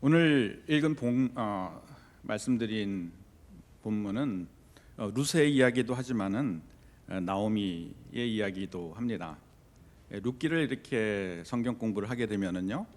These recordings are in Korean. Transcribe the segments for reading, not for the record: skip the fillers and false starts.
오늘 읽은 말씀드린 본문은 루스의 이야기도 하지만은 나오미의 이야기도 합니다. 룻기를 이렇게 성경 공부를 하게 되면은요,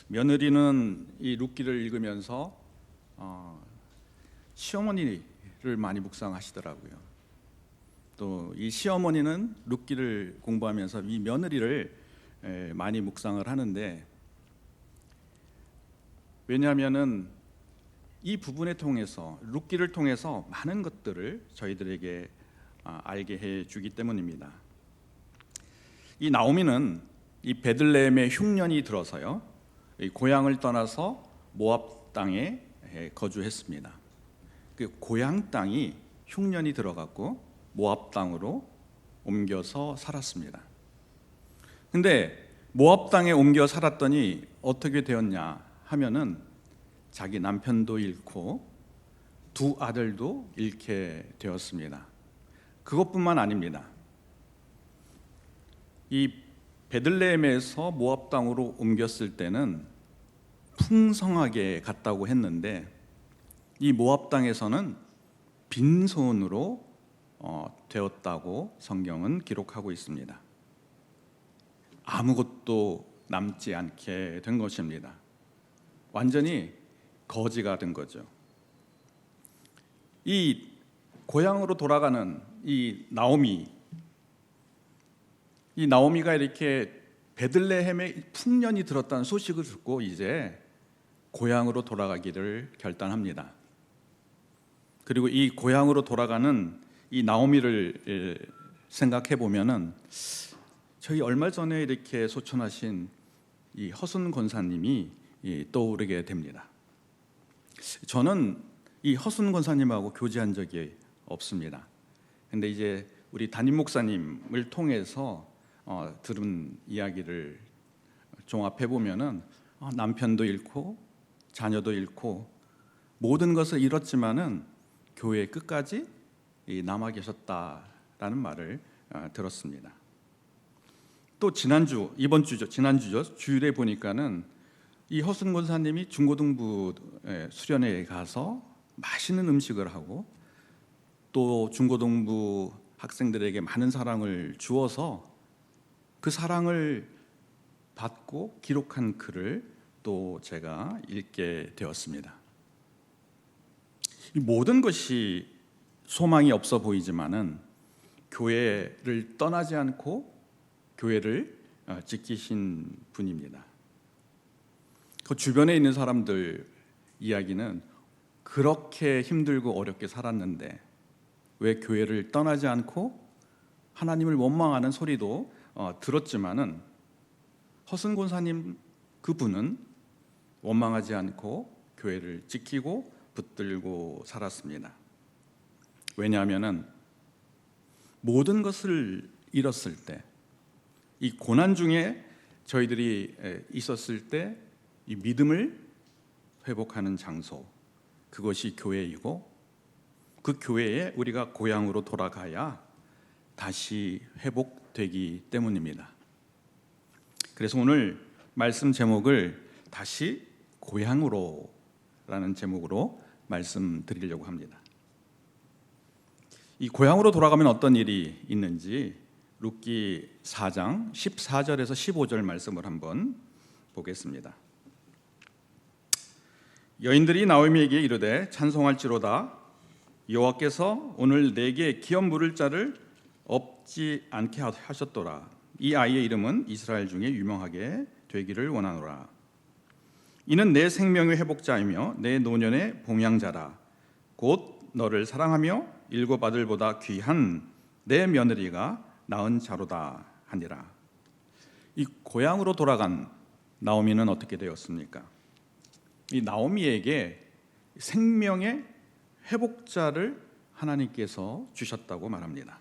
며느리는 이 룻기를 읽으면서 시어머니를 많이 묵상하시더라고요. 또 이 시어머니는 룻기를 공부하면서 이 며느리를 많이 묵상을 하는데, 왜냐하면은 이 부분에 통해서, 룻기를 통해서 많은 것들을 저희들에게 알게 해주기 때문입니다. 이 나오미는 이 베들레헴에 흉년이 들어서요, 이 고향을 떠나서 모압 땅에 거주했습니다. 그 고향 땅이 흉년이 들어갔고 모압 땅으로 옮겨서 살았습니다. 근데 모압 땅에 옮겨 살았더니 어떻게 되었냐 하면은 자기 남편도 잃고 두 아들도 잃게 되었습니다. 그것뿐만 아닙니다. 이 베들레헴에서 모압 땅으로 옮겼을 때는 풍성하게 갔다고 했는데, 이 모압 땅에서는 빈손으로 되었다고 성경은 기록하고 있습니다. 아무것도 남지 않게 된 것입니다. 완전히 거지가 된 거죠. 이 고향으로 돌아가는 이 나오미가 이렇게 베들레헴에 풍년이 들었다는 소식을 듣고 이제 고향으로 돌아가기를 결단합니다. 그리고 이 고향으로 돌아가는 이 나오미를 생각해 보면은, 저희 얼마 전에 이렇게 소천하신 이 허순 권사님이 떠오르게 됩니다. 저는 이 허순 권사님하고 교제한 적이 없습니다. 근데 이제 우리 담임 목사님을 통해서 들은 이야기를 종합해 보면은 남편도 잃고 자녀도 잃고 모든 것을 잃었지만은 교회 끝까지 남아 계셨다라는 말을 들었습니다. 또 지난주죠. 주일에 보니까는 이 허순 권사님이 중고등부 수련회에 가서 맛있는 음식을 하고, 또 중고등부 학생들에게 많은 사랑을 주어서 그 사랑을 받고 기록한 글을 또 제가 읽게 되었습니다. 이 모든 것이 소망이 없어 보이지만은 교회를 떠나지 않고 교회를 지키신 분입니다. 그 주변에 있는 사람들 이야기는 그렇게 힘들고 어렵게 살았는데 왜 교회를 떠나지 않고, 하나님을 원망하는 소리도 들었지만은 허순 권사님 그분은 원망하지 않고 교회를 지키고 붙들고 살았습니다. 왜냐하면은 모든 것을 잃었을 때, 이 고난 중에 저희들이 있었을 때 이 믿음을 회복하는 장소, 그것이 교회이고, 그 교회에 우리가 고향으로 돌아가야 다시 회복되기 때문입니다. 그래서 오늘 말씀 제목을 다시 고향으로라는 제목으로 말씀드리려고 합니다. 이 고향으로 돌아가면 어떤 일이 있는지 룻기 4장 14절에서 15절 말씀을 한번 보겠습니다. 여인들이 나오미에게 이르되 찬송할지로다, 여호와께서 오늘 내게 기업 물을 자를 없지 않게 하셨도다. 이 아이의 이름은 이스라엘 중에 유명하게 되기를 원하노라. 이는 내 생명의 회복자이며 내 노년의 봉양자라. 곧 너를 사랑하며 일곱 아들보다 귀한 내 며느리가 낳은 자로다 하니라. 이 고향으로 돌아간 나오미는 어떻게 되었습니까? 이 나오미에게 생명의 회복자를 하나님께서 주셨다고 말합니다.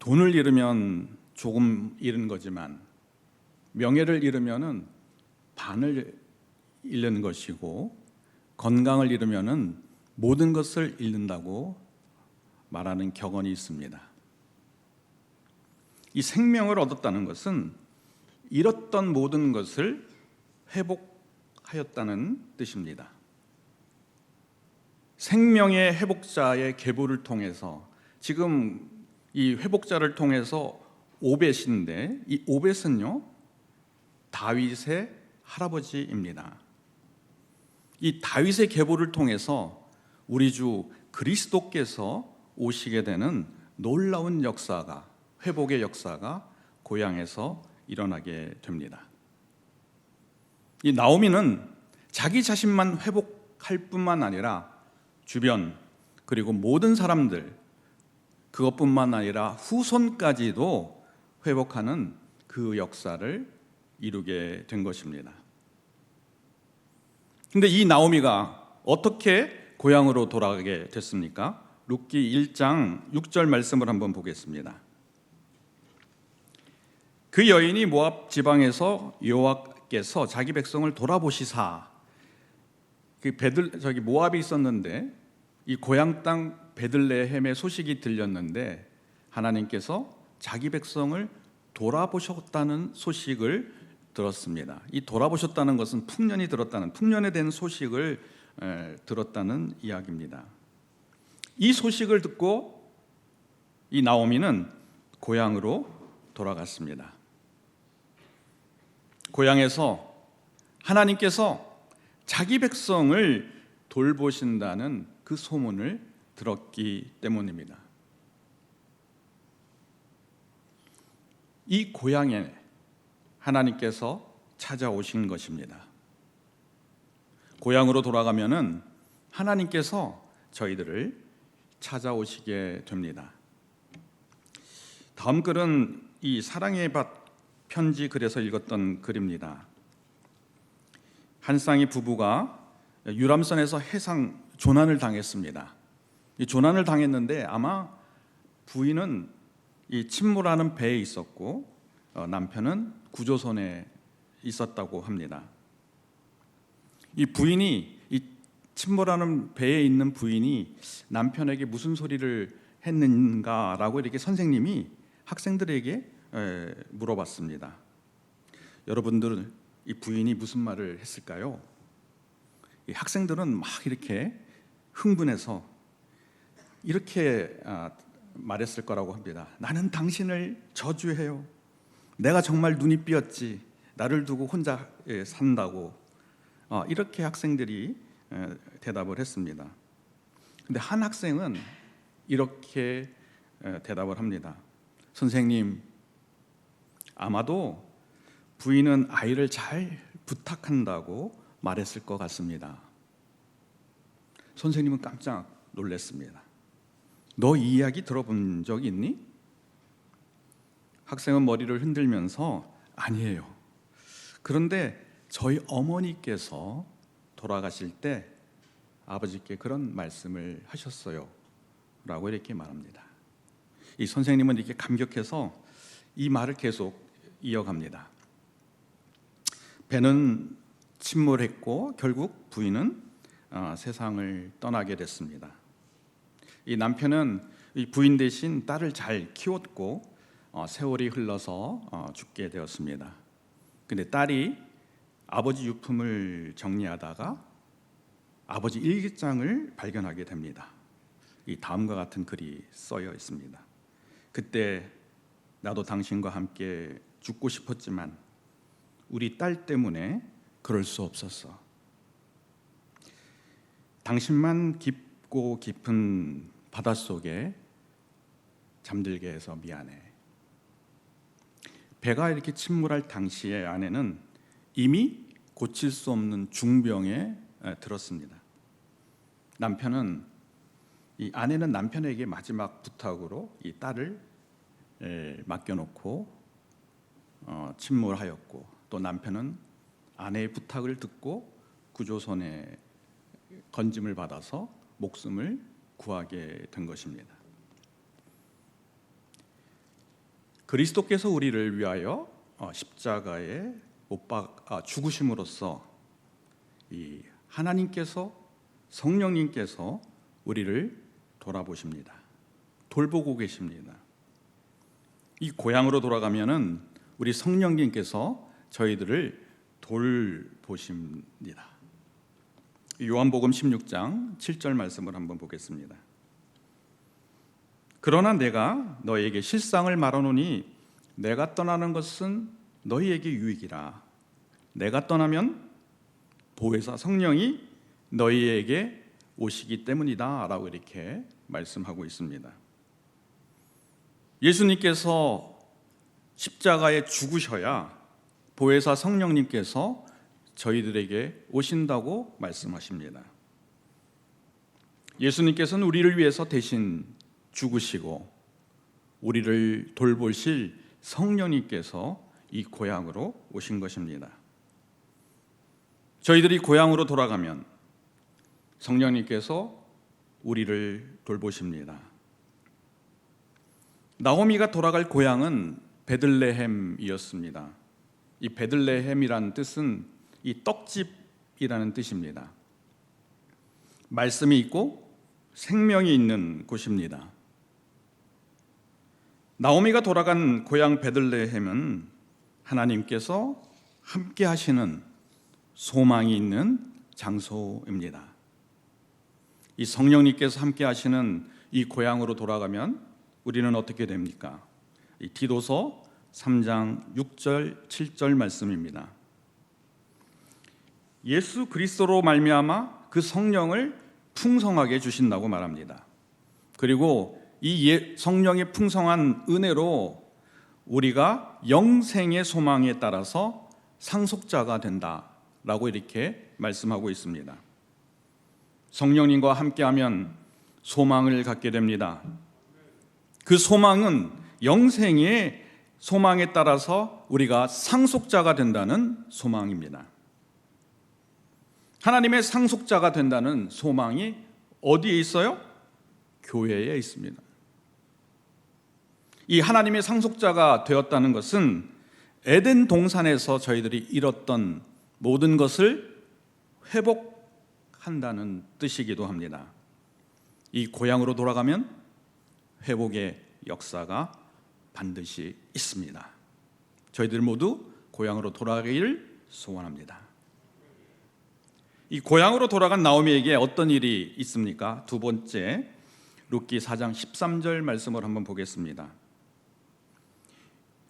돈을 잃으면 조금 잃은 거지만, 명예를 잃으면은 반을 잃는 것이고, 건강을 잃으면은 모든 것을 잃는다고 말하는 격언이 있습니다. 이 생명을 얻었다는 것은 잃었던 모든 것을 회복하였다는 뜻입니다. 생명의 회복자의 계보를 통해서 지금 이 회복자를 통해서 오벳인데 이 오벳은요 다윗의 할아버지입니다. 이 다윗의 계보를 통해서 우리 주 그리스도께서 오시게 되는 놀라운 역사가, 회복의 역사가 고향에서 일어나게 됩니다. 이 나오미는 자기 자신만 회복할 뿐만 아니라 주변 그리고 모든 사람들, 그것뿐만 아니라 후손까지도 회복하는 그 역사를 이루게 된 것입니다. 근데 이 나오미가 어떻게 고향으로 돌아가게 됐습니까? 룻기 1장 6절 말씀을 한번 보겠습니다. 그 여인이 모압 지방에서 여호와께서 자기 백성을 돌아보시사, 모압이 있었는데 이 고향 땅 베들레헴의 소식이 들렸는데 하나님께서 자기 백성을 돌아보셨다는 소식을 들었습니다. 이 돌아보셨다는 것은 풍년에 대한 소식을 들었다는 이야기입니다. 이 소식을 듣고 이 나오미는 고향으로 돌아갔습니다. 고향에서 하나님께서 자기 백성을 돌보신다는 그 소문을 들었기 때문입니다. 이 고향에 하나님께서 찾아오신 것입니다. 고향으로 돌아가면은 하나님께서 저희들을 찾아오시게 됩니다. 다음 글은 이 사랑의 밭 편지 글에서 읽었던 글입니다. 한 쌍의 부부가 유람선에서 해상 조난을 당했습니다. 이 조난을 당했는데 아마 부인은 이 침몰하는 배에 있었고 남편은 구조선에 있었다고 합니다. 이 부인이 이 침몰하는 배에 있는 부인이 남편에게 무슨 소리를 했는가라고 이렇게 선생님이 학생들에게 물어봤습니다. 여러분들은 이 부인이 무슨 말을 했을까요? 이 학생들은 막 이렇게 흥분해서 이렇게 말했을 거라고 합니다. 나는 당신을 저주해요. 내가 정말 눈이 삐었지. 나를 두고 혼자 산다고. 이렇게 학생들이 대답을 했습니다. 근데 한 학생은 이렇게 대답을 합니다. 선생님, 아마도 부인은 아이를 잘 부탁한다고 말했을 것 같습니다. 선생님은 깜짝 놀랐습니다. 너 이 이야기 들어본 적 있니? 학생은 머리를 흔들면서 아니에요. 그런데 저희 어머니께서 돌아가실 때 아버지께 그런 말씀을 하셨어요 라고 이렇게 말합니다. 이 선생님은 이렇게 감격해서 이 말을 계속 이어갑니다. 배는 침몰했고 결국 부인은 세상을 떠나게 됐습니다. 이 남편은 이 부인 대신 딸을 잘 키웠고 세월이 흘러서 죽게 되었습니다. 근데 딸이 아버지 유품을 정리하다가 아버지 일기장을 발견하게 됩니다. 이 다음과 같은 글이 써여 있습니다. 그때 나도 당신과 함께 죽고 싶었지만 우리 딸 때문에 그럴 수 없었어. 당신만 깊고 깊은 바닷속에 잠들게 해서 미안해. 배가 이렇게 침몰할 당시에 아내는 이미 고칠 수 없는 중병에 들었습니다. 이 아내는 남편에게 마지막 부탁으로 이 딸을 맡겨놓고 침몰하였고, 또 남편은 아내의 부탁을 듣고 구조선에 건짐을 받아서 목숨을 구하게 된 것입니다. 그리스도께서 우리를 위하여 십자가에 죽으심으로써 이 하나님께서, 성령님께서 우리를 돌아보십니다. 돌보고 계십니다. 이 고향으로 돌아가면은 우리 성령님께서 저희들을 돌보십니다. 요한복음 16장 7절 말씀을 한번 보겠습니다. 그러나 내가 너희에게 실상을 말하노니 내가 떠나는 것은 너희에게 유익이라. 내가 떠나면 보혜사 성령이 너희에게 오시기 때문이다 라고 이렇게 말씀하고 있습니다. 예수님께서 십자가에 죽으셔야 보혜사 성령님께서 저희들에게 오신다고 말씀하십니다. 예수님께서는 우리를 위해서 대신 죽으시고 우리를 돌보실 성령님께서 이 고향으로 오신 것입니다. 저희들이 고향으로 돌아가면 성령님께서 우리를 돌보십니다. 나오미가 돌아갈 고향은 베들레헴이었습니다. 이 베들레헴이라는 뜻은 이 떡집이라는 뜻입니다. 말씀이 있고 생명이 있는 곳입니다. 나오미가 돌아간 고향 베들레헴은 하나님께서 함께 하시는 소망이 있는 장소입니다. 이 성령님께서 함께 하시는 이 고향으로 돌아가면 우리는 어떻게 됩니까? 이 디도서 3장 6절 7절 말씀입니다. 예수 그리스도로 말미암아 그 성령을 풍성하게 주신다고 말합니다. 그리고 이 성령의 풍성한 은혜로 우리가 영생의 소망에 따라서 상속자가 된다라고 이렇게 말씀하고 있습니다. 성령님과 함께하면 소망을 갖게 됩니다. 그 소망은 영생의 소망에 따라서 우리가 상속자가 된다는 소망입니다. 하나님의 상속자가 된다는 소망이 어디에 있어요? 교회에 있습니다. 이 하나님의 상속자가 되었다는 것은 에덴 동산에서 저희들이 잃었던 모든 것을 회복한다는 뜻이기도 합니다. 이 고향으로 돌아가면 회복의 역사가 반드시 있습니다. 저희들 모두 고향으로 돌아가기를 소원합니다. 이 고향으로 돌아간 나오미에게 어떤 일이 있습니까? 두 번째, 룻기 4장 13절 말씀을 한번 보겠습니다.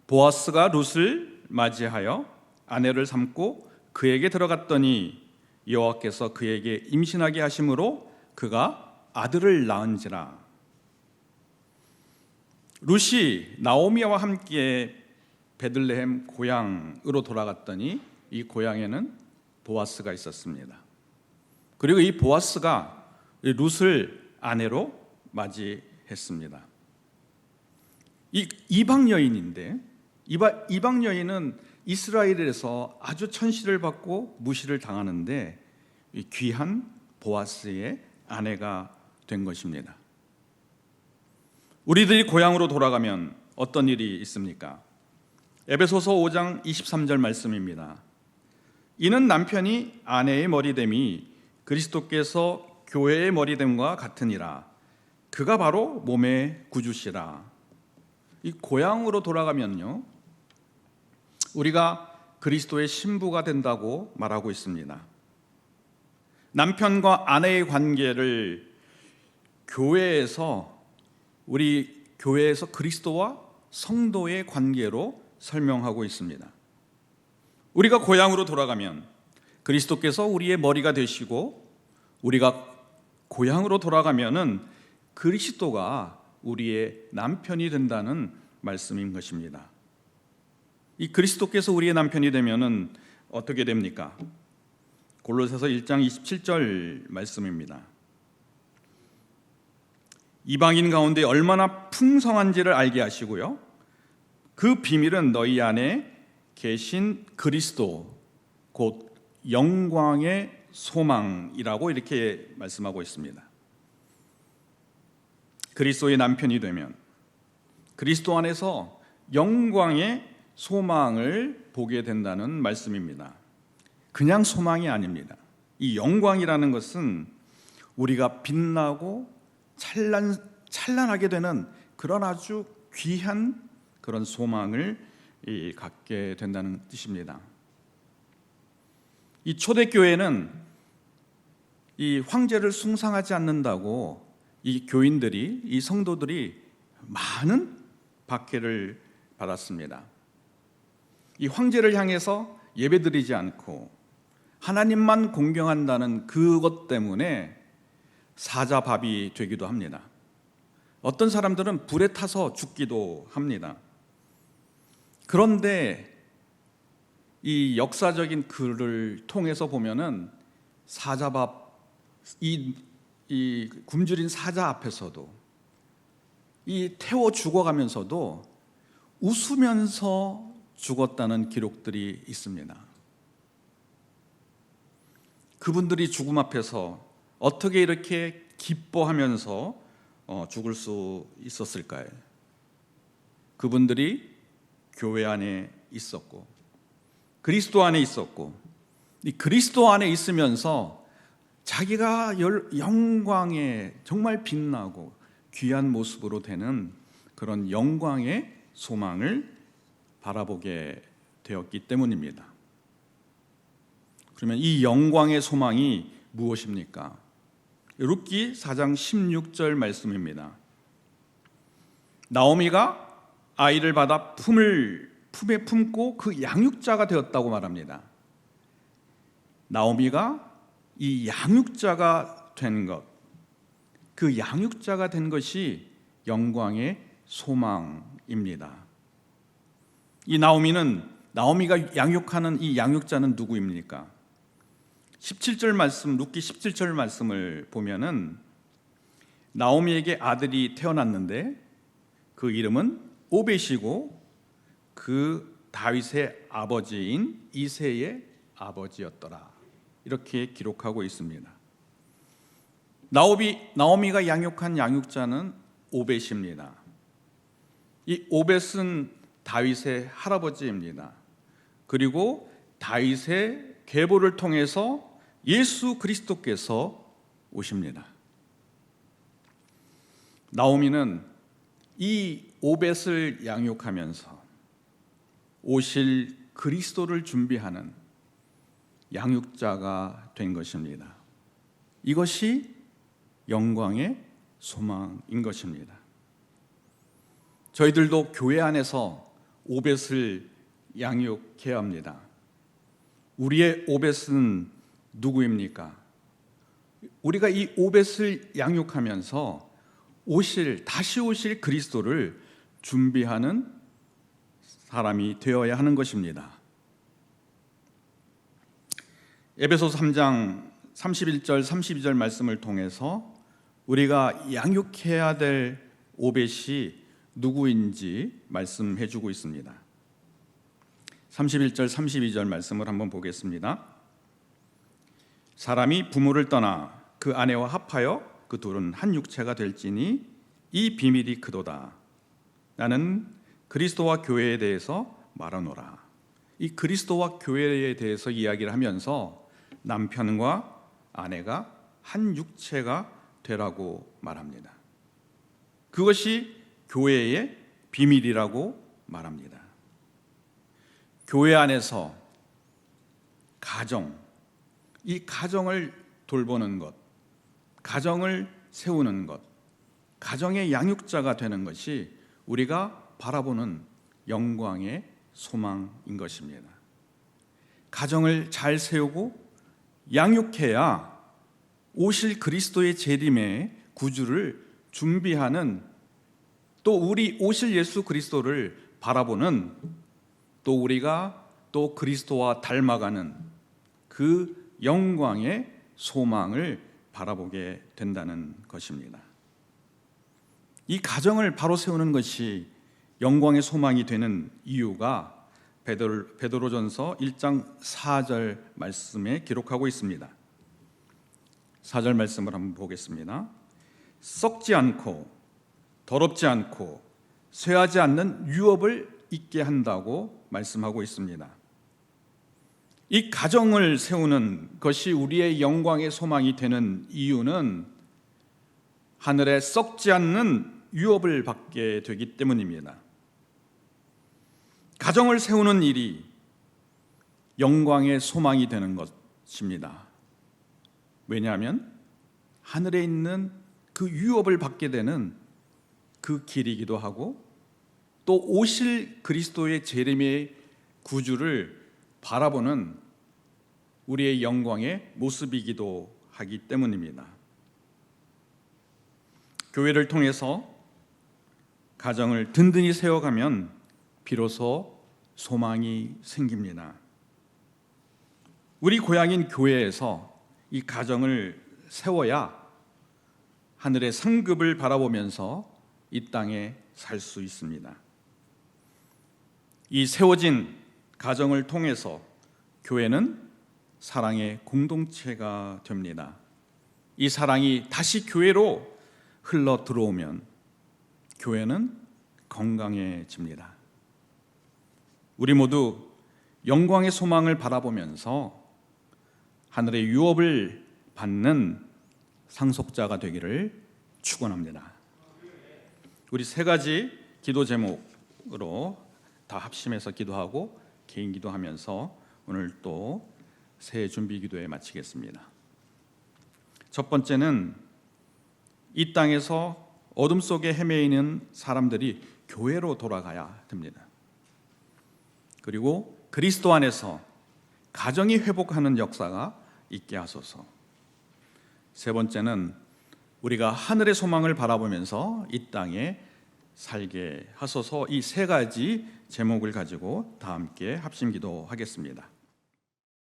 보아스가 룻을 맞이하여 아내를 삼고 그에게 들어갔더니 여호와께서 그에게 임신하게 하심으로 그가 아들을 낳은지라. 룻이 나오미와 함께 베들레헴 고향으로 돌아갔더니 이 고향에는 보아스가 있었습니다. 그리고 이 보아스가 룻을 아내로 맞이했습니다. 이 이방 여인인데 이방 여인은 이스라엘에서 아주 천시를 받고 무시를 당하는데 귀한 보아스의 아내가 된 것입니다. 우리들이 고향으로 돌아가면 어떤 일이 있습니까? 에베소서 5장 23절 말씀입니다. 이는 남편이 아내의 머리됨이 그리스도께서 교회의 머리됨과 같으니라. 그가 바로 몸의 구주시라. 이 고향으로 돌아가면요, 우리가 그리스도의 신부가 된다고 말하고 있습니다. 남편과 아내의 관계를 우리 교회에서 그리스도와 성도의 관계로 설명하고 있습니다. 우리가 고향으로 돌아가면 그리스도께서 우리의 머리가 되시고 우리가 고향으로 돌아가면은 그리스도가 우리의 남편이 된다는 말씀인 것입니다. 이 그리스도께서 우리의 남편이 되면은 어떻게 됩니까? 골로새서 1장 27절 말씀입니다. 이방인 가운데 얼마나 풍성한지를 알게 하시고요, 그 비밀은 너희 안에 계신 그리스도 곧 영광의 소망이라고 이렇게 말씀하고 있습니다. 그리스도의 남편이 되면 그리스도 안에서 영광의 소망을 보게 된다는 말씀입니다. 그냥 소망이 아닙니다. 이 영광이라는 것은 우리가 빛나고 찬란하게 되는 그런 아주 귀한 그런 소망을 갖게 된다는 뜻입니다. 이 초대교회는 이 황제를 숭상하지 않는다고 이 교인들이, 이 성도들이 많은 박해를 받았습니다. 이 황제를 향해서 예배드리지 않고 하나님만 공경한다는 그것 때문에 사자밥이 되기도 합니다. 어떤 사람들은 불에 타서 죽기도 합니다. 그런데 이 역사적인 글을 통해서 보면은 사자밥, 이 굶주린 사자 앞에서도, 이 태워 죽어가면서도 웃으면서 죽었다는 기록들이 있습니다. 그분들이 죽음 앞에서 어떻게 이렇게 기뻐하면서 죽을 수 있었을까요? 그분들이 교회 안에 있었고 그리스도 안에 있었고, 이 그리스도 안에 있으면서 자기가 영광에 정말 빛나고 귀한 모습으로 되는 그런 영광의 소망을 바라보게 되었기 때문입니다. 그러면 이 영광의 소망이 무엇입니까? 룻기 4장 16절 말씀입니다. 나오미가 아이를 받아 품에 품고 그 양육자가 되었다고 말합니다. 나오미가 이 양육자가 된 것, 그 양육자가 된 것이 영광의 소망입니다. 이 나오미가 양육하는 이 양육자는 누구입니까? 17절 말씀, 룻기 17절 말씀을 보면은 나오미에게 아들이 태어났는데 그 이름은 오벳이고 그 다윗의 아버지인 이새의 아버지였더라. 이렇게 기록하고 있습니다. 나오미가 양육한 양육자는 오벳입니다. 이 오벳은 다윗의 할아버지입니다. 그리고 다윗의 계보를 통해서 예수 그리스도께서 오십니다. 나오미는 이 오벳을 양육하면서 오실 그리스도를 준비하는 양육자가 된 것입니다. 이것이 영광의 소망인 것입니다. 저희들도 교회 안에서 오벳을 양육해야 합니다. 우리의 오벳은 누구입니까? 우리가 이 오벳을 양육하면서 다시 오실 그리스도를 준비하는 사람이 되어야 하는 것입니다. 에베소서 3장 31절 32절 말씀을 통해서 우리가 양육해야 될 오벳이 누구인지 말씀해 주고 있습니다. 31절 32절 말씀을 한번 보겠습니다. 사람이 부모를 떠나 그 아내와 합하여 그 둘은 한 육체가 될지니 이 비밀이 크도다. 나는 그리스도와 교회에 대해서 말하노라. 이 그리스도와 교회에 대해서 이야기를 하면서 남편과 아내가 한 육체가 되라고 말합니다. 그것이 교회의 비밀이라고 말합니다. 교회 안에서 이 가정을 돌보는 것, 가정을 세우는 것, 가정의 양육자가 되는 것이 우리가 바라보는 영광의 소망인 것입니다. 가정을 잘 세우고 양육해야 오실 그리스도의 재림의 구주를 준비하는, 또 우리 오실 예수 그리스도를 바라보는, 또 우리가 또 그리스도와 닮아가는 그 영광의 소망을 바라보게 된다는 것입니다. 이 가정을 바로 세우는 것이 영광의 소망이 되는 이유가 베드로전서 1장 4절 말씀에 기록하고 있습니다. 4절 말씀을 한번 보겠습니다. 썩지 않고 더럽지 않고 쇠하지 않는 유업을 있게 한다고 말씀하고 있습니다. 이 가정을 세우는 것이 우리의 영광의 소망이 되는 이유는 하늘에 썩지 않는 유업을 받게 되기 때문입니다. 가정을 세우는 일이 영광의 소망이 되는 것, 무너집니다. 왜냐하면 하늘에 있는 그 유업을 받게 되는 그 길이기도 하고, 또 오실 그리스도의 재림의 구주를 바라보는 우리의 영광의 모습이기도 하기 때문입니다. 교회를 통해서 가정을 든든히 세워가면 비로소 소망이 생깁니다. 우리 고향인 교회에서 이 가정을 세워야 하늘의 상급을 바라보면서 이 땅에 살 수 있습니다. 이 세워진 가정을 통해서 교회는 사랑의 공동체가 됩니다. 이 사랑이 다시 교회로 흘러 들어오면 교회는 건강해집니다. 우리 모두 영광의 소망을 바라보면서 하늘의 유업을 받는 상속자가 되기를 축원합니다. 우리 세 가지 기도 제목으로 다 합심해서 기도하고 개인 기도하면서 오늘 또 새해 준비 기도에 마치겠습니다. 첫 번째는 이 땅에서 어둠 속에 헤매이는 사람들이 교회로 돌아가야 됩니다. 그리고 그리스도 안에서 가정이 회복하는 역사가 있게 하소서. 세 번째는 우리가 하늘의 소망을 바라보면서 이 땅에 살게 하소서. 이 세 가지 제목을 가지고 다 함께 합심 기도하겠습니다.